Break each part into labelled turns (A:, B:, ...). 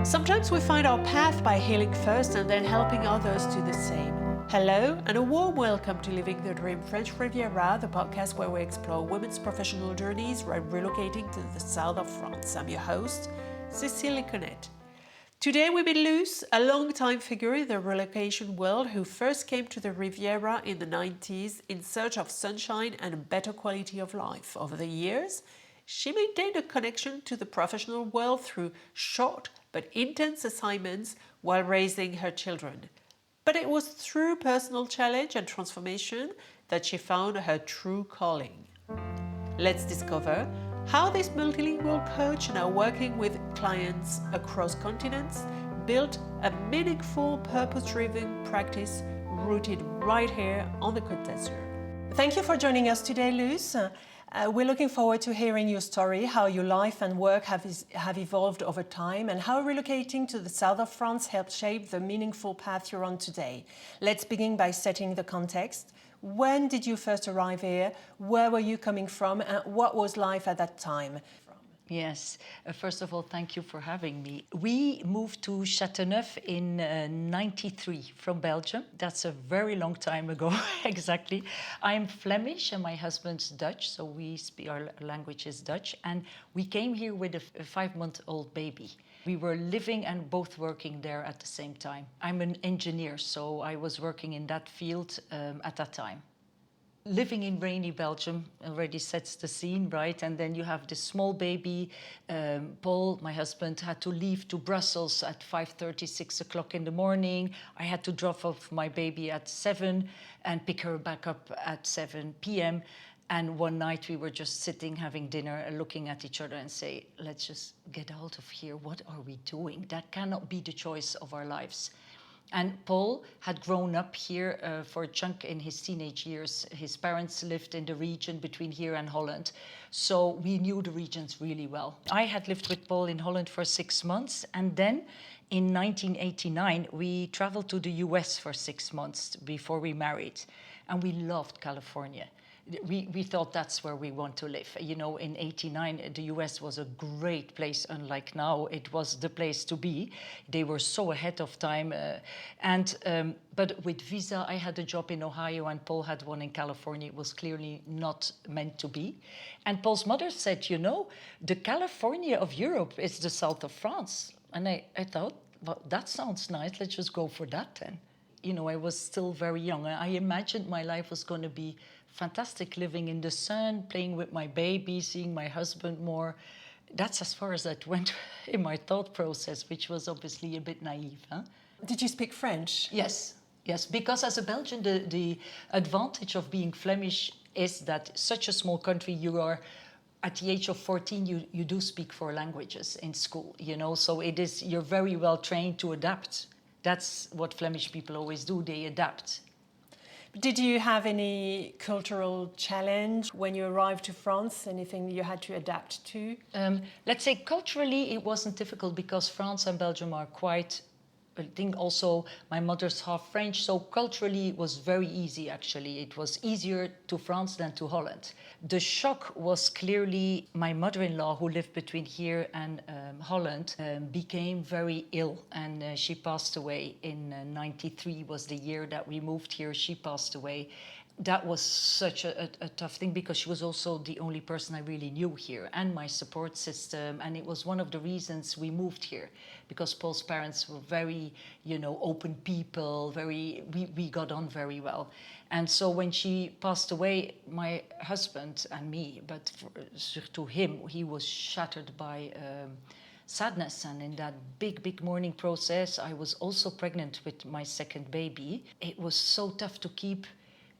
A: Sometimes we find our path by healing first and then helping others do the same. Hello and a warm welcome to Living the Dream French Riviera, the podcast where we explore women's professional journeys while relocating to the south of France. I'm your host, Cecile. Today we meet Luus, a long-time figure in the relocation world who first came to the Riviera in the 90s in search of sunshine and a better quality of life. Over the years, she maintained a connection to the professional world through short but intense assignments while raising her children. But it was through personal challenge and transformation that she found her true calling. Let's discover how this multilingual coach, now working with clients across continents, built a meaningful, purpose-driven practice rooted right here on the Côte d'Azur. Thank you for joining us today, Luus. We're looking forward to hearing your story, how your life and work have evolved over time, and how relocating to the south of France helped shape the meaningful path you're on today. Let's begin by setting the context. When did you first arrive here? Where were you coming from? And what was life at that time?
B: Yes. First of all, thank you for having me. We moved to Châteauneuf in 93 from Belgium. That's a very long time ago, exactly. I'm Flemish and my husband's Dutch, so our language is Dutch. And we came here with a 5-month-old baby. We were living and both working there at the same time. I'm an engineer, so I was working in that field at that time. Living in rainy Belgium already sets the scene, right? And then you have this small baby. Paul, my husband, had to leave to Brussels at 5:30, 6 o'clock in the morning. I had to drop off my baby at 7 and pick her back up at 7 p.m. And one night we were just sitting, having dinner, looking at each other and say, let's just get out of here. What are we doing? That cannot be the choice of our lives. And Paul had grown up here for a chunk in his teenage years. His parents lived in the region between here and Holland, so we knew the regions really well. I had lived with Paul in Holland for 6 months, and then in 1989 we traveled to the US for 6 months before we married, and we loved California. We thought that's where we want to live. You know, in 89, the US was a great place, unlike now. It was the place to be. They were so ahead of time. But with visa, I had a job in Ohio and Paul had one in California. It was clearly not meant to be. And Paul's mother said, you know, the California of Europe is the south of France. And I thought, well, that sounds nice. Let's just go for that then. You know, I was still very young. I imagined my life was going to be fantastic, living in the sun, playing with my baby, seeing my husband more. That's as far as that went in my thought process, which was obviously a bit naive. Huh?
A: Did you speak French?
B: Yes, because as a Belgian, the advantage of being Flemish is that such a small country, you are, at the age of 14, you do speak 4 languages in school, you know, so you're very well trained to adapt. That's what Flemish people always do, they adapt.
A: Did you have any cultural challenge when you arrived to France? Anything you had to adapt to?
B: Let's say culturally it wasn't difficult because France and Belgium are quite, I think also my mother's half French, so culturally it was very easy actually. It was easier to France than to Holland. The shock was clearly my mother-in-law, who lived between here and Holland, became very ill and she passed away in 93 was the year that we moved here. She passed away. That was such a tough thing because she was also the only person I really knew here and my support system. And it was one of the reasons we moved here because Paul's parents were very, you know, open people, we got on very well. And so when she passed away, my husband and me, but surtout him, he was shattered by sadness. And in that big mourning process, I was also pregnant with my second baby. It was so tough to keep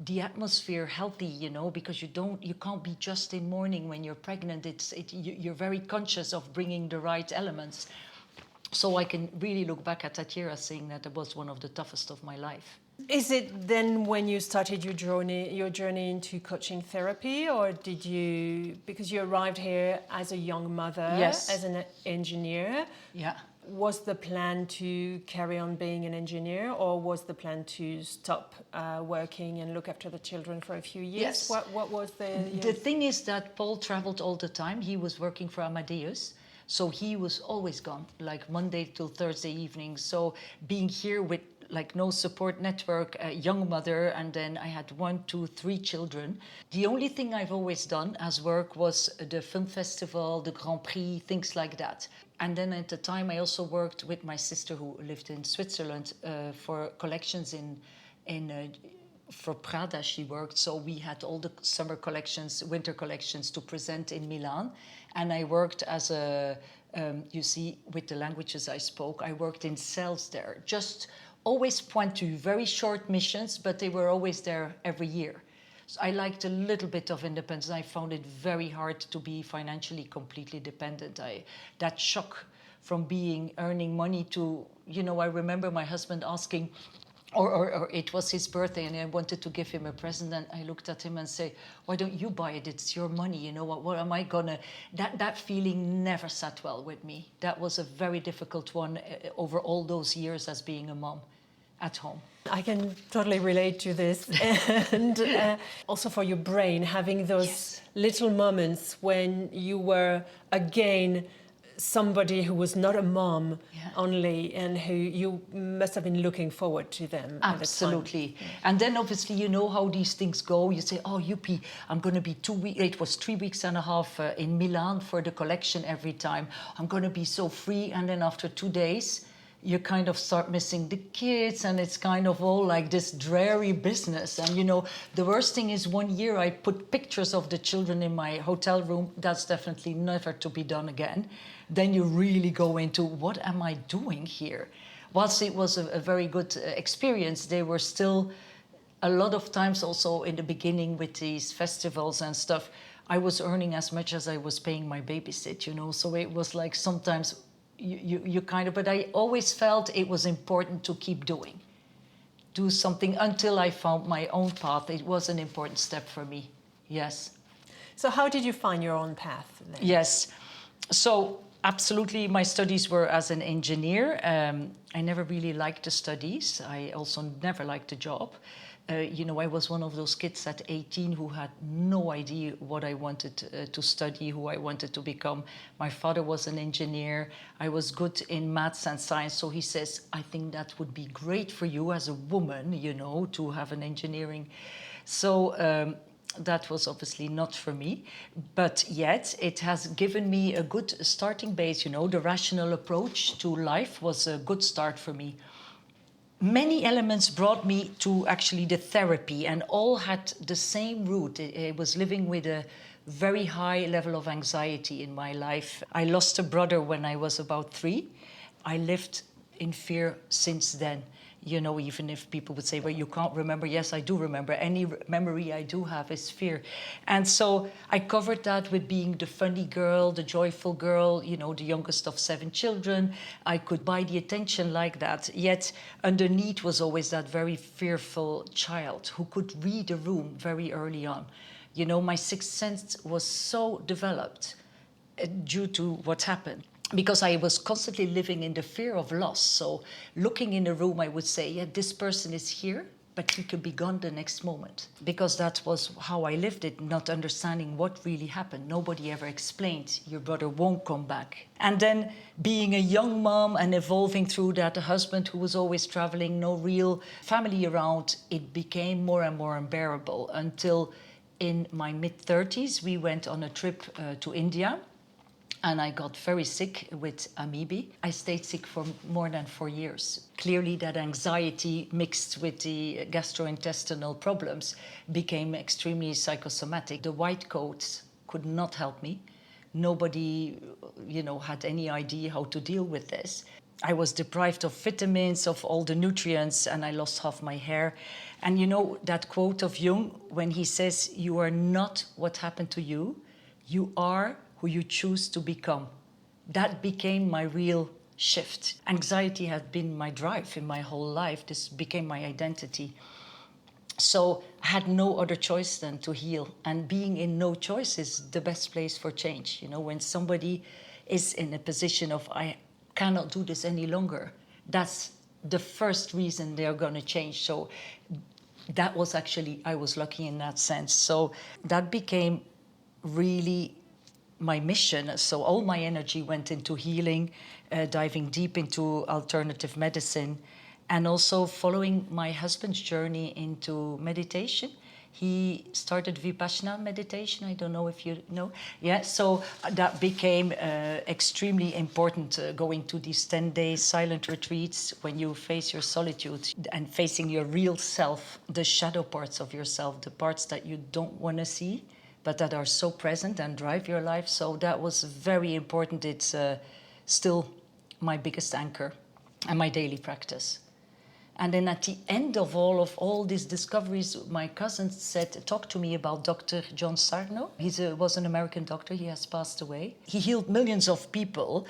B: the atmosphere healthy, you know, because you can't be just in mourning when you're pregnant. You're very conscious of bringing the right elements. So I can really look back at that year as saying that it was one of the toughest of my life.
A: Is it then when you started your journey into coaching therapy, or did you, because you arrived here as a young mother,
B: yes,
A: as an engineer?
B: Yeah.
A: Was the plan to carry on being an engineer, or was the plan to stop working and look after the children for a few years?
B: Yes.
A: What was the...
B: The thing is that Paul traveled all the time. He was working for Amadeus. So he was always gone, like Monday till Thursday evening. So being here with like no support network, a young mother, and then I had 1, 2, 3 children. The only thing I've always done as work was the film festival, the Grand Prix, things like that. And then at the time I also worked with my sister who lived in Switzerland for collections for Prada she worked, so we had all the summer collections, winter collections to present in Milan. And I worked as a, you see, with the languages I spoke, I worked in sales there. Just always pointu, very short missions, but they were always there every year. So I liked a little bit of independence. I found it very hard to be financially completely dependent. That shock from earning money to, you know, I remember my husband asking, or it was his birthday and I wanted to give him a present, and I looked at him and say, why don't you buy it? It's your money, you know, what am I gonna... That feeling never sat well with me. That was a very difficult one over all those years as being a mom at home.
A: I can totally relate to this. And also for your brain, having those little moments when you were again somebody who was not a mom only, and who you must have been looking forward to them.
B: Absolutely. And then obviously you know how these things go. You say, oh, yuppie, I'm going to be 2 weeks, it was 3.5 weeks in Milan for the collection every time. I'm going to be so free. And then after 2 days, you kind of start missing the kids, and it's kind of all like this dreary business. And you know, the worst thing is 1 year I put pictures of the children in my hotel room. That's definitely never to be done again. Then you really go into, what am I doing here? Whilst it was a very good experience, they were still, a lot of times also in the beginning with these festivals and stuff, I was earning as much as I was paying my babysit, you know, so it was like sometimes you kind of, but I always felt it was important to keep do something until I found my own path. It was an important step for me, yes.
A: So how did you find your own path then?
B: Yes, so absolutely my studies were as an engineer. I never really liked the studies. I also never liked the job. You know, I was one of those kids at 18 who had no idea what I wanted to study, who I wanted to become. My father was an engineer. I was good in maths and science. So he says, I think that would be great for you as a woman, you know, to have an engineering. So that was obviously not for me, but yet it has given me a good starting base. You know, the rational approach to life was a good start for me. Many elements brought me to actually the therapy, and all had the same root. I was living with a very high level of anxiety in my life. I lost a brother when I was about 3. I lived in fear since then. You know, even if people would say, well, you can't remember. Yes, I do remember. Any memory I do have is fear. And so I covered that with being the funny girl, the joyful girl, you know, the youngest of 7 children. I could buy the attention like that. Yet underneath was always that very fearful child who could read a room very early on. You know, my sixth sense was so developed due to what happened, because I was constantly living in the fear of loss. So looking in a room, I would say, yeah, this person is here, but he could be gone the next moment. Because that was how I lived it, not understanding what really happened. Nobody ever explained, your brother won't come back. And then being a young mom and evolving through that, a husband who was always traveling, no real family around, it became more and more unbearable until in my mid-30s, we went on a trip to India. And I got very sick with amoeba. I stayed sick for more than 4 years. Clearly that anxiety mixed with the gastrointestinal problems became extremely psychosomatic. The white coats could not help me. Nobody, you know, had any idea how to deal with this. I was deprived of vitamins, of all the nutrients, and I lost half my hair. And you know that quote of Jung, when he says, you are not what happened to you, you are who you choose to become. That became my real shift. Anxiety had been my drive in my whole life. This became my identity. So I had no other choice than to heal. And being in no choice is the best place for change. You know, when somebody is in a position of, I cannot do this any longer, that's the first reason they're going to change. So that was actually, I was lucky in that sense. So that became really my mission. So all my energy went into healing, diving deep into alternative medicine, and also following my husband's journey into meditation. He started Vipassana meditation. I don't know if you know. Yeah, so that became extremely important, going to these 10-day silent retreats when you face your solitude and facing your real self, the shadow parts of yourself, the parts that you don't want to see, but that are so present and drive your life. So that was very important. It's still my biggest anchor and my daily practice. And then at the end of all these discoveries, my cousin talked to me about Dr. John Sarno. He was an American doctor. He has passed away. He healed millions of people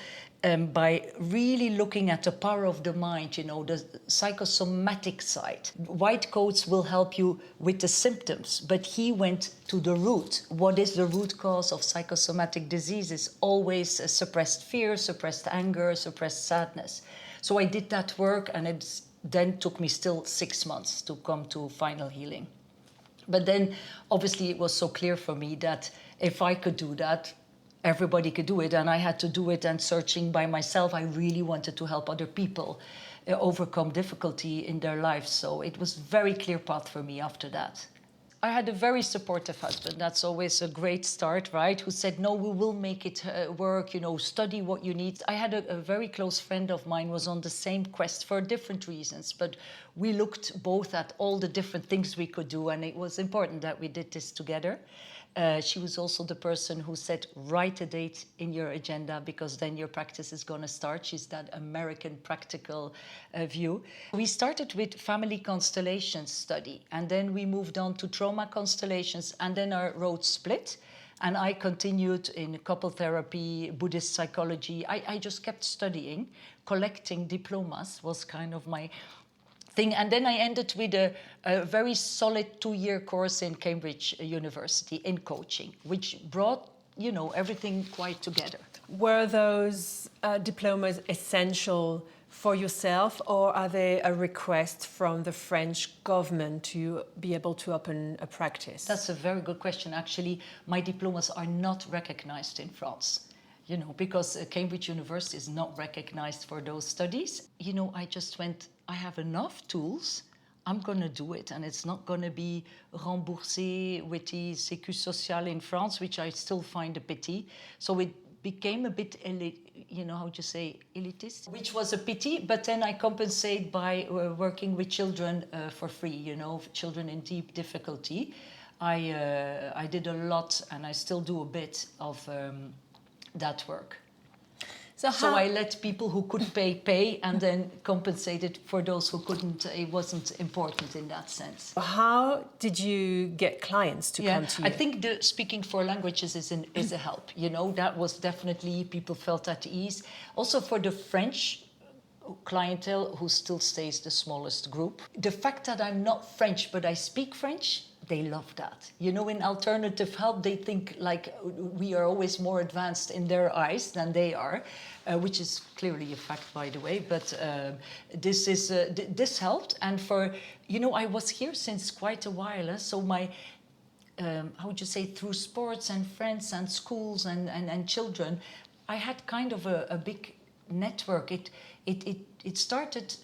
B: by really looking at the power of the mind, you know, the psychosomatic side. White coats will help you with the symptoms, but he went to the root. What is the root cause of psychosomatic diseases? Always suppressed fear, suppressed anger, suppressed sadness. So I did that work, and it's then took me still 6 months to come to final healing. But then obviously it was so clear for me that if I could do that, everybody could do it, and I had to do it. And searching by myself, I really wanted to help other people overcome difficulty in their lives. So it was a very clear path for me after that. I had a very supportive husband. That's always a great start, right? Who said, no, we will make it work, you know, study what you need. I had a very close friend of mine was on the same quest for different reasons, but we looked both at all the different things we could do, and it was important that we did this together. She was also the person who said, write a date in your agenda, because then your practice is going to start. She's that American practical view. We started with family constellations study, and then we moved on to trauma constellations, and then our road split. And I continued in couple therapy, Buddhist psychology. I just kept studying. Collecting diplomas was kind of my thing. And then I ended with a very solid 2-year course in Cambridge University in coaching, which brought, you know, everything quite together.
A: Were those diplomas essential for yourself, or are they a request from the French government to be able to open a practice?
B: That's a very good question. Actually, my diplomas are not recognized in France. You know, because Cambridge University is not recognized for those studies. You know, I just went, I have enough tools, I'm going to do it. And it's not going to be remboursé with the Sécu Social in France, which I still find a pity. So it became a bit, you know, how to say, elitist, which was a pity. But then I compensate by working with children for free, you know, children in deep difficulty. I did a lot, and I still do a bit of that work. So I let people who could pay, and then compensated for those who couldn't. It wasn't important in that sense.
A: How did you get clients to come to you?
B: I think the speaking 4 languages is a help. You know, that was definitely, people felt at ease. Also for the French clientele, who still stays the smallest group. The fact that I'm not French, but I speak French, they love that. You know, in alternative help, they think like we are always more advanced in their eyes than they are, which is clearly a fact, by the way. But this helped. And for, you know, I was here since quite a while. So my, how would you say, through sports and friends and schools and children, I had kind of a big network. It started.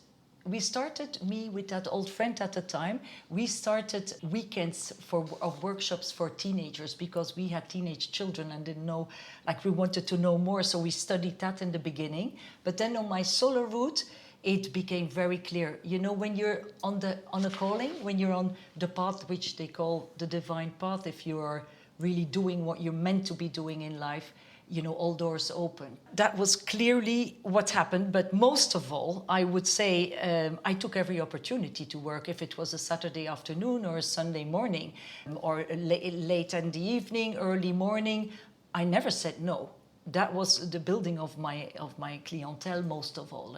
B: We started, me with that old friend at the time, we started weekends of workshops for teenagers, because we had teenage children and didn't know, like we wanted to know more, so we studied that in the beginning. But then on my solo route, it became very clear. You know, when you're on a calling, when you're on the path which they call the divine path, if you are really doing what you're meant to be doing in life, you know, all doors open. That was clearly what happened. But most of all, I would say I took every opportunity to work, if it was a Saturday afternoon or a Sunday morning, or late in the evening, early morning. I never said no. That was the building of my clientele, most of all.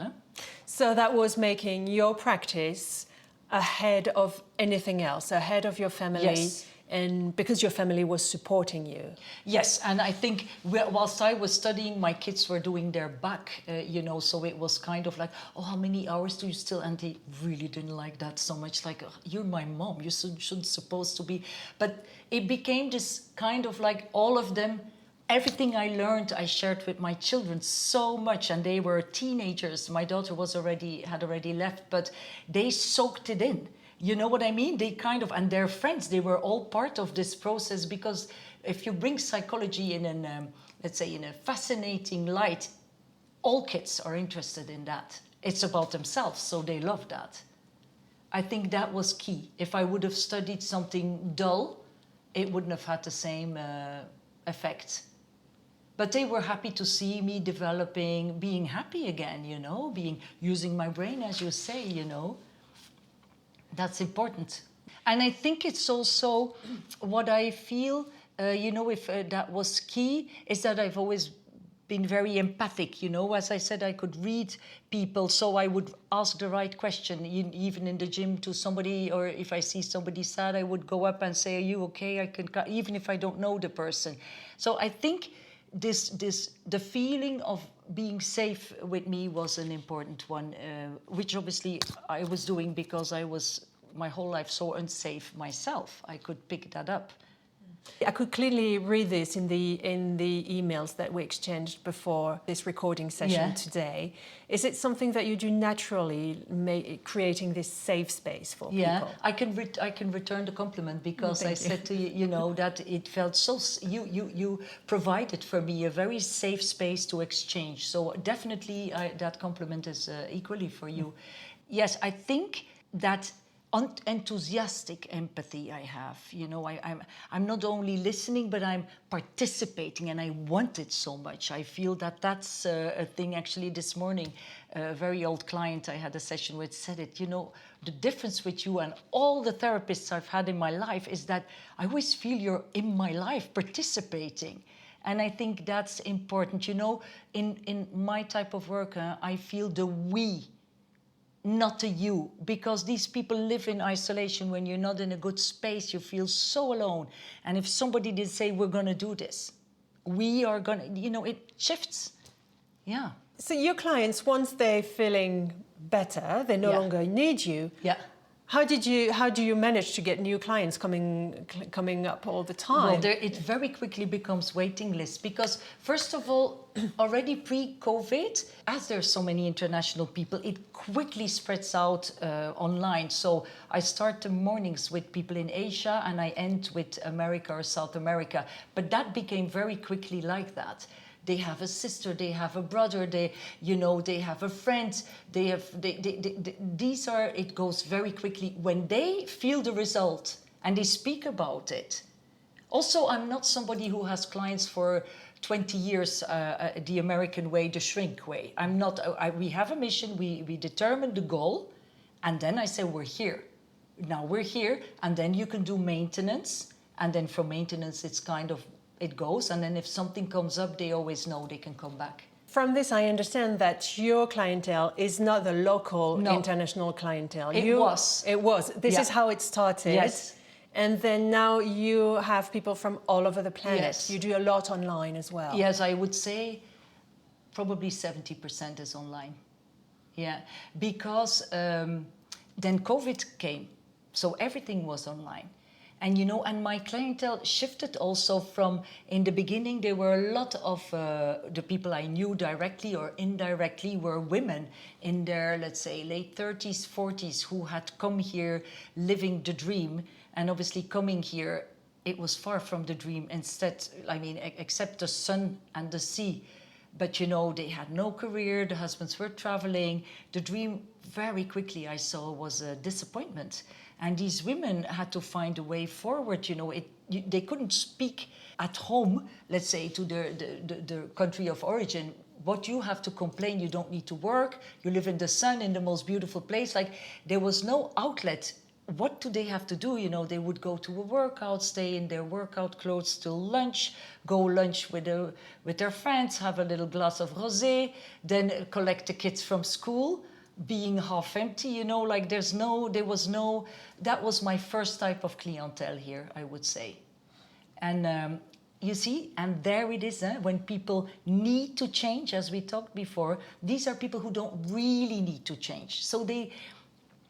A: So that was making your practice ahead of anything else, ahead of your family.
B: Yes.
A: And because your family was supporting you.
B: Yes, and I think whilst I was studying, my kids were doing their back, you know, so it was kind of like, oh, how many hours do you still? And they really didn't like that so much, like, oh, you're my mom, you shouldn't supposed to be. But it became this kind of like all of them, everything I learned, I shared with my children so much, and they were teenagers. My daughter had already left, but they soaked it in. You know what I mean? They kind of, and their friends, they were all part of this process, because if you bring psychology in let's say in a fascinating light, all kids are interested in that. It's about themselves, so they love that. I think that was key. If I would have studied something dull, it wouldn't have had the same effect. But they were happy to see me developing, being happy again, you know, using my brain, as you say, you know. That's important. And I think it's also what I feel, you know, if that was key, is that I've always been very empathic, you know. As I said, I could read people, so I would ask the right question, even in the gym to somebody, or if I see somebody sad, I would go up and say, are you okay? Even if I don't know the person. So I think the feeling of being safe with me was an important one, which obviously I was doing because I was my whole life so unsafe myself. I could pick that up.
A: I could clearly read this in the emails that we exchanged before this recording session today. Is it something that you do naturally, creating this safe space for people?
B: I can return the compliment, because I said to you, you know, that it felt so. You provided for me a very safe space to exchange. So definitely, that compliment is equally for you. Yes, I think that enthusiastic empathy I have, you know, I'm not only listening, but I'm participating, and I want it so much. I feel that that's a thing. Actually, this morning, a very old client I had a session with said it, you know, the difference with you and all the therapists I've had in my life is that I always feel you're in my life participating. And I think that's important, you know. In my type of work, I feel the we, not the you, because these people live in isolation. When you're not in a good space, you feel so alone. And if somebody did say, we're going to do this, we are going to, you know, it shifts. Yeah.
A: So your clients, once they're feeling better, they no longer need you.
B: Yeah.
A: How do you manage to get new clients coming up all the time?
B: Well, it very quickly becomes waiting lists, because first of all, already pre-COVID, as there's so many international people, it quickly spreads out online. So I start the mornings with people in Asia, and I end with America or South America. But that became very quickly like that. They have a sister, they have a brother, they have a friend, it goes very quickly when they feel the result and they speak about it. Also, I'm not somebody who has clients for 20 years, the American way, the shrink way. I'm not, we have a mission, we determine the goal, and then I say, we're here. Now we're here, and then you can do maintenance, and then from maintenance, it's kind of, it goes, and then if something comes up, they always know they can come back.
A: From this, I understand that your clientele is not the local international clientele.
B: It was.
A: This is how it started.
B: Yes.
A: And then now you have people from all over the planet.
B: Yes.
A: You do a lot online as well.
B: Yes, I would say probably 70% is online. Yeah, because then COVID came, so everything was online. And, you know, and my clientele shifted also from, in the beginning, there were a lot of the people I knew directly or indirectly were women in their, let's say, late 30s, 40s, who had come here living the dream. And obviously coming here, it was far from the dream. Instead, I mean, except the sun and the sea. But, you know, they had no career, the husbands were traveling. The dream, very quickly, I saw, was a disappointment. And these women had to find a way forward. You know, they couldn't speak at home, let's say, to the country of origin. What you have to complain, you don't need to work, you live in the sun, in the most beautiful place. Like, there was no outlet. What do they have to do? You know, they would go to a workout, stay in their workout clothes till lunch, go lunch with their friends, have a little glass of rosé, then collect the kids from school, being half empty, you know, like there was no, that was my first type of clientele here, I would say. And you see, and there it is, when people need to change, as we talked before, these are people who don't really need to change. So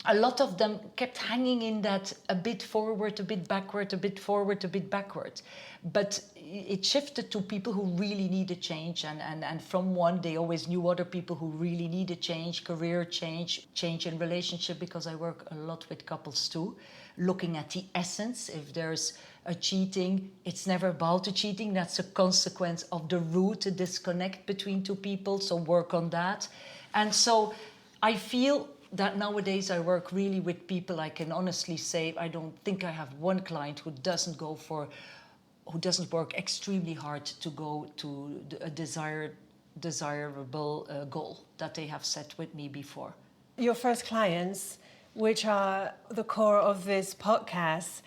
B: a lot of them kept hanging in that a bit forward, a bit backward, a bit forward, a bit backward. But it shifted to people who really need a change. And from one, they always knew other people who really need a change, career change, change in relationship, because I work a lot with couples too, looking at the essence. If there's a cheating, it's never about the cheating. That's a consequence of the root, a disconnect between two people. So work on that. And so I feel that nowadays I work really with people. I can honestly say I don't think I have one client who doesn't work extremely hard to go to a desirable goal that they have set with me before.
A: Your first clients, which are the core of this podcast,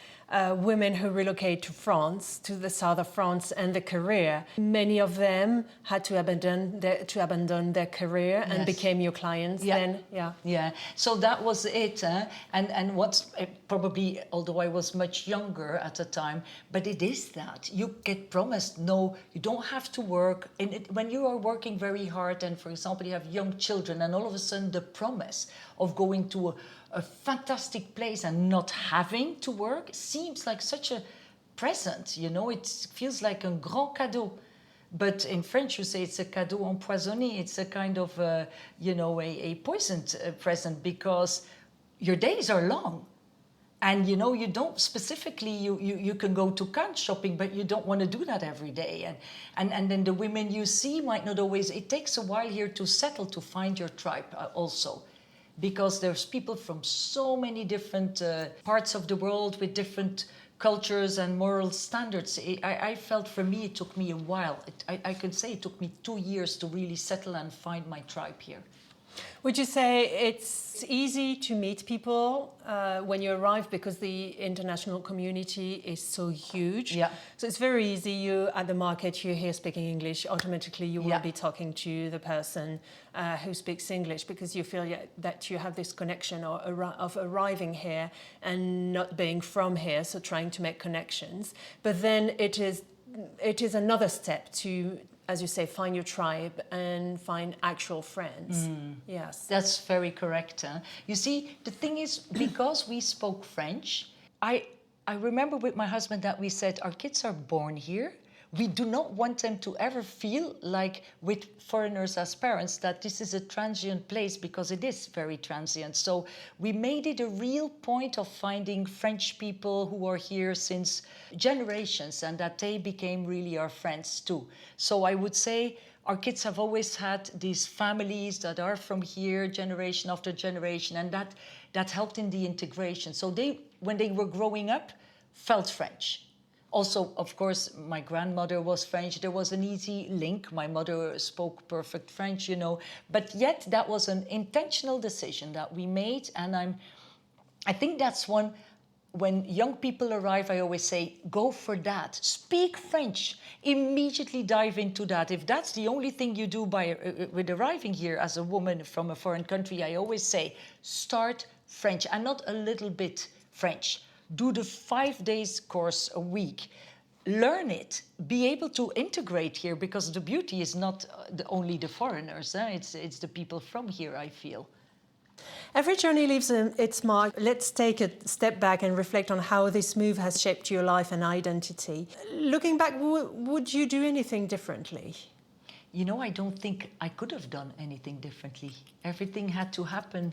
A: women who relocate to France, to the south of France and the career. Many of them had to abandon their career and
B: Yes.
A: became your clients then.
B: Yeah. So that was it. And what's probably, although I was much younger at the time, but it is that you get promised, no, you don't have to work. And when you are working very hard and, for example, you have young children, and all of a sudden the promise of going to a fantastic place and not having to work seems like such a present, it feels like un grand cadeau. But in French, you say it's a cadeau empoisonné. It's a kind of, a poisoned present, because your days are long. And, you don't specifically, you can go to Cannes shopping, but you don't want to do that every day. And then the women you see might not always, it takes a while here to settle, to find your tribe also. Because there's people from so many different parts of the world with different cultures and moral standards. I felt for me it took me a while. I could say it took me 2 years to really settle and find my tribe here.
A: Would you say it's easy to meet people when you arrive, because the international community is so huge?
B: Yeah.
A: So it's very easy. You at the market, you're here speaking English. Automatically, you will be talking to the person who speaks English, because you feel that you have this connection of arriving here and not being from here. So trying to make connections, but then it is another step to, as you say, find your tribe and find actual friends. Yes.
B: That's very correct. You see, the thing is, because we spoke French, I remember with my husband that we said, our kids are born here. We do not want them to ever feel like, with foreigners as parents, that this is a transient place, because it is very transient. So we made it a real point of finding French people who are here since generations, and that they became really our friends too. So I would say our kids have always had these families that are from here, generation after generation, and that helped in the integration. So they, when they were growing up, felt French. Also, of course, my grandmother was French. There was an easy link. My mother spoke perfect French, But yet, that was an intentional decision that we made. And I think that's one, when young people arrive, I always say, go for that. Speak French. Immediately dive into that. If that's the only thing you do with arriving here as a woman from a foreign country, I always say, start French, and not a little bit French. Do the 5 days course a week. Learn it. Be able to integrate here, because the beauty is not only the foreigners. It's the people from here, I feel.
A: Every journey leaves its mark. Let's take a step back and reflect on how this move has shaped your life and identity. Looking back, would you do anything differently?
B: I don't think I could have done anything differently. Everything had to happen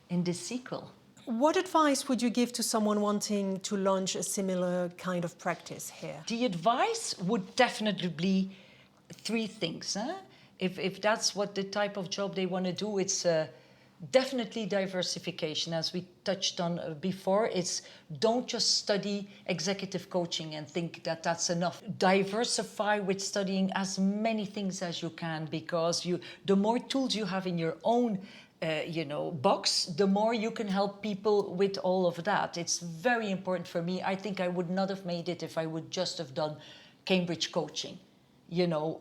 B: in this sequel.
A: What advice would you give to someone wanting to launch a similar kind of practice here?
B: The advice would definitely be 3 things. If that's what the type of job they want to do, it's definitely diversification. As we touched on before, it's don't just study executive coaching and think that that's enough. Diversify with studying as many things as you can, because the more tools you have in your own box, the more you can help people with all of that. It's very important for me. I think I would not have made it if I would just have done Cambridge coaching,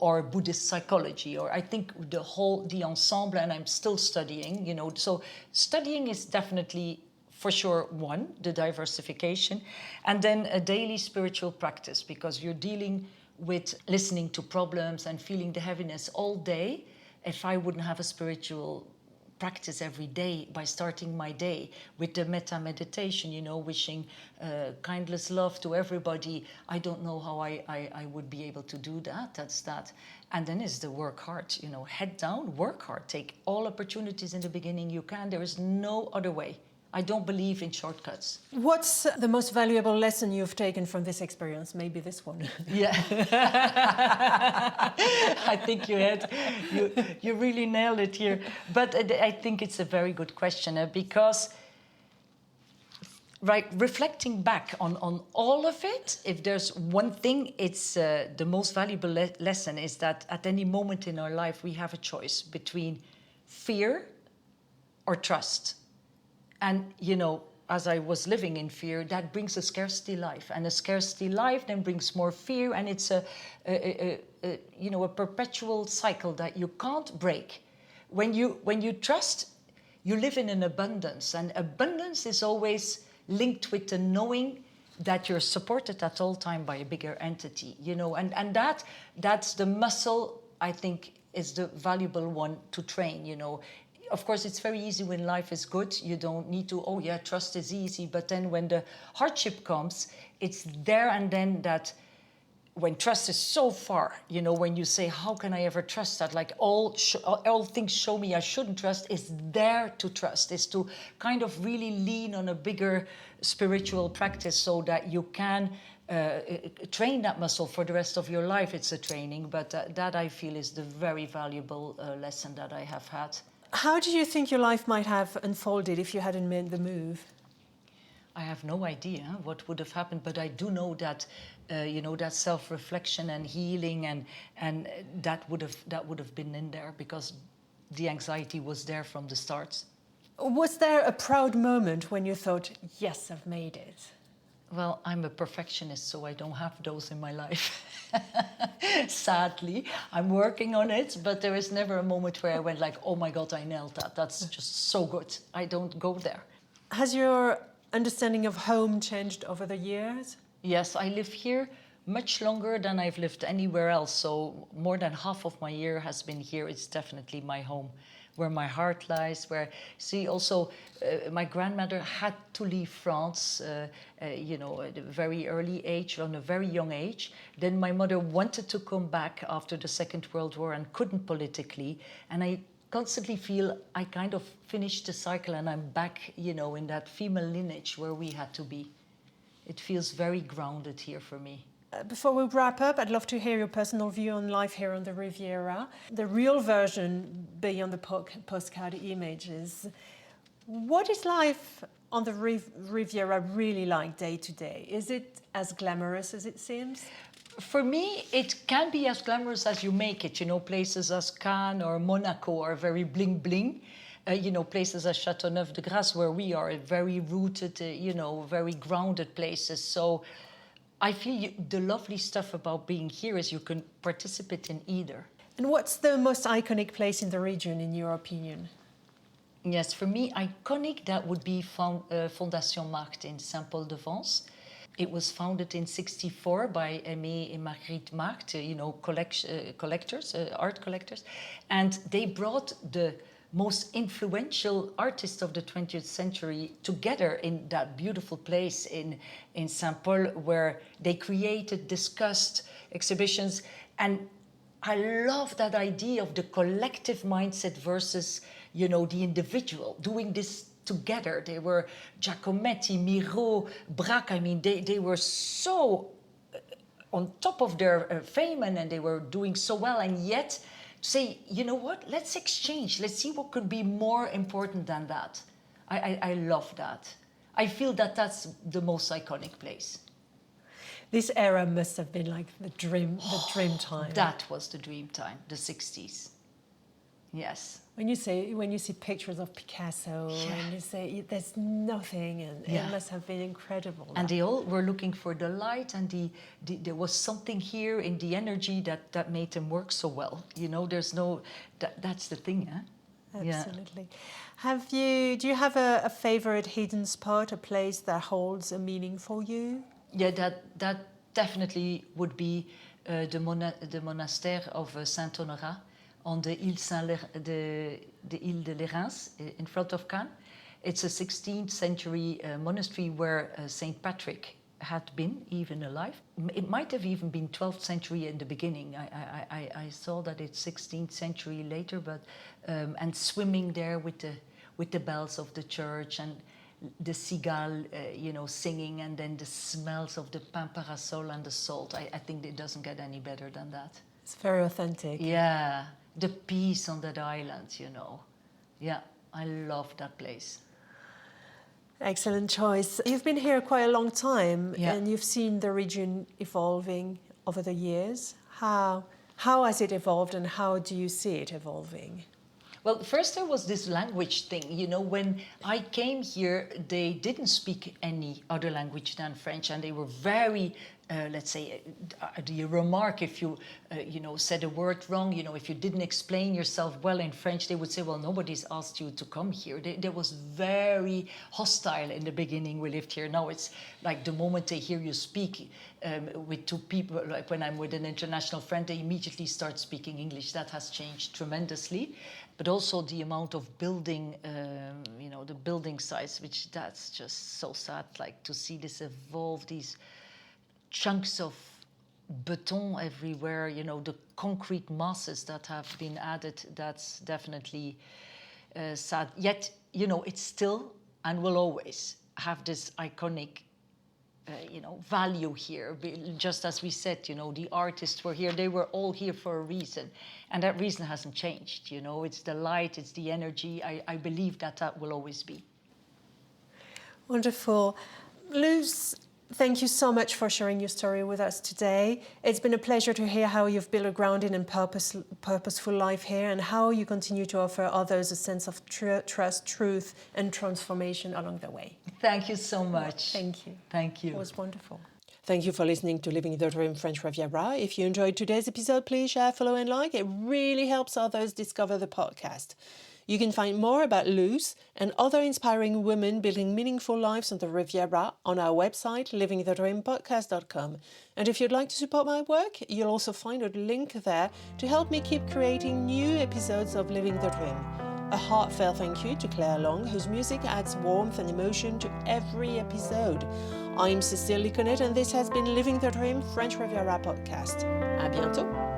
B: or Buddhist psychology, or I think the ensemble, and I'm still studying, So studying is definitely, for sure, one, the diversification, and then a daily spiritual practice, because you're dealing with listening to problems and feeling the heaviness all day. If I wouldn't have a spiritual practice every day by starting my day with the metta meditation, you know, wishing kindness, love to everybody. I don't know how I would be able to do that. That's that. And then is the work hard, you know, head down, work hard, take all opportunities in the beginning you can. There is no other way. I don't believe in shortcuts.
A: What's the most valuable lesson you've taken from this experience? Maybe this one.
B: Yeah. I think you really nailed it here. But I think it's a very good question because, right, reflecting back on all of it, if there's one thing, it's the most valuable lesson is that at any moment in our life, we have a choice between fear or trust. And, you know, as I was living in fear, that brings a scarcity life. And a scarcity life then brings more fear. And it's a perpetual cycle that you can't break. When you trust, you live in an abundance. And abundance is always linked with the knowing that you're supported at all time by a bigger entity, you know. And that's the muscle, I think, is the valuable one to train, you know. Of course, it's very easy when life is good. You don't need to, oh yeah, trust is easy. But then when the hardship comes, it's there and then that when trust is so far, you know, when you say, how can I ever trust that? Like all things show me I shouldn't trust, is there to trust, is to kind of really lean on a bigger spiritual practice so that you can train that muscle for the rest of your life. It's a training, but that I feel is the very valuable lesson that I have had.
A: How do you think your life might have unfolded if you hadn't made the move?
B: I have no idea what would have happened, but I do know that, that self-reflection and healing and that would have been in there because the anxiety was there from the start.
A: Was there a proud moment when you thought, yes, I've made it?
B: Well, I'm a perfectionist, so I don't have those in my life. Sadly, I'm working on it, but there is never a moment where I went like, oh my God, I nailed that. That's just so good. I don't go there.
A: Has your understanding of home changed over the years?
B: Yes, I live here much longer than I've lived anywhere else. So more than half of my year has been here. It's definitely my home, where my heart lies, where, see, also my grandmother had to leave France, at a very early age, on a very young age. Then my mother wanted to come back after the Second World War and couldn't politically. And I constantly feel I kind of finished the cycle and I'm back, in that female lineage where we had to be. It feels very grounded here for me.
A: Before we wrap up, I'd love to hear your personal view on life here on the Riviera. The real version beyond the postcard images. What is life on the Riviera really like day to day? Is it as glamorous as it seems?
B: For me, it can be as glamorous as you make it. Places as Cannes or Monaco are very bling bling. Places as Châteauneuf-de-Grasse, where we are, very rooted, very grounded places. So I feel the lovely stuff about being here is you can participate in either.
A: And what's the most iconic place in the region, in your opinion?
B: Yes, for me, iconic, that would be Fondation Markt in Saint-Paul-de-Vence. It was founded in 1964 by Aimé and Marguerite Markt, collectors, art collectors. And they brought the most influential artists of the 20th century together in that beautiful place in Saint Paul, where they created, discussed exhibitions. And I love that idea of the collective mindset versus, the individual, doing this together. They were Giacometti, Miro, Braque. I mean, they were so on top of their fame and they were doing so well, and yet say, you know what, let's exchange. Let's see what could be more important than that. I love that. I feel that that's the most iconic place.
A: This era must have been like the dream time.
B: That was the dream time, the 60s. Yes.
A: When you see pictures of Picasso and you say there's nothing, and it must have been incredible.
B: And they all were looking for the light, and there was something here in the energy that made them work so well. There's no, that's the thing, huh?
A: Absolutely. Yeah. Do you have a favorite hidden spot, a place that holds a meaning for you?
B: Yeah, that definitely would be the monastère of Saint-Honorat on the Ile de Lérins in front of Cannes. It's a 16th century monastery where Saint Patrick had been even alive. It might have even been 12th century in the beginning. I saw that it's 16th century later, but and swimming there with the bells of the church and the cigale, singing, and then the smells of the pain parasol and the salt. I think it doesn't get any better than that.
A: It's very authentic.
B: Yeah, the peace on that island, Yeah, I love that place.
A: Excellent choice. You've been here quite a long time,
B: Yeah.
A: and you've seen the region evolving over the years. How has it evolved, and how do you see it evolving?
B: Well, first there was this language thing. When I came here, they didn't speak any other language than French, and they were very, let's say, the remark if you, said a word wrong, if you didn't explain yourself well in French, they would say, well, nobody's asked you to come here. They was very hostile in the beginning we lived here. Now it's like the moment they hear you speak with two people, like when I'm with an international friend, they immediately start speaking English. That has changed tremendously. But also the amount of building, the building size, which that's just so sad, like to see this evolve, these chunks of beton everywhere, the concrete masses that have been added, that's definitely sad. Yet, it's still and will always have this iconic value here. Just as we said, the artists were here, they were all here for a reason. And that reason hasn't changed, It's the light, it's the energy. I believe that will always be.
A: Wonderful. Luus, thank you so much for sharing your story with us today. It's been a pleasure to hear how you've built a grounded and purposeful life here, and how you continue to offer others a sense of trust, truth, and transformation along the way.
B: Thank you so much.
A: Thank you.
B: Thank you.
A: It was wonderful. Thank you for listening to Living the Dream French Riviera. If you enjoyed today's episode, please share, follow, and like. It really helps others discover the podcast. You can find more about Luus and other inspiring women building meaningful lives on the Riviera on our website, livingthedreampodcast.com. And if you'd like to support my work, you'll also find a link there to help me keep creating new episodes of Living the Dream. A heartfelt thank you to Claire Long, whose music adds warmth and emotion to every episode. I'm Cecile, and this has been Living the Dream French Riviera podcast. À bientôt.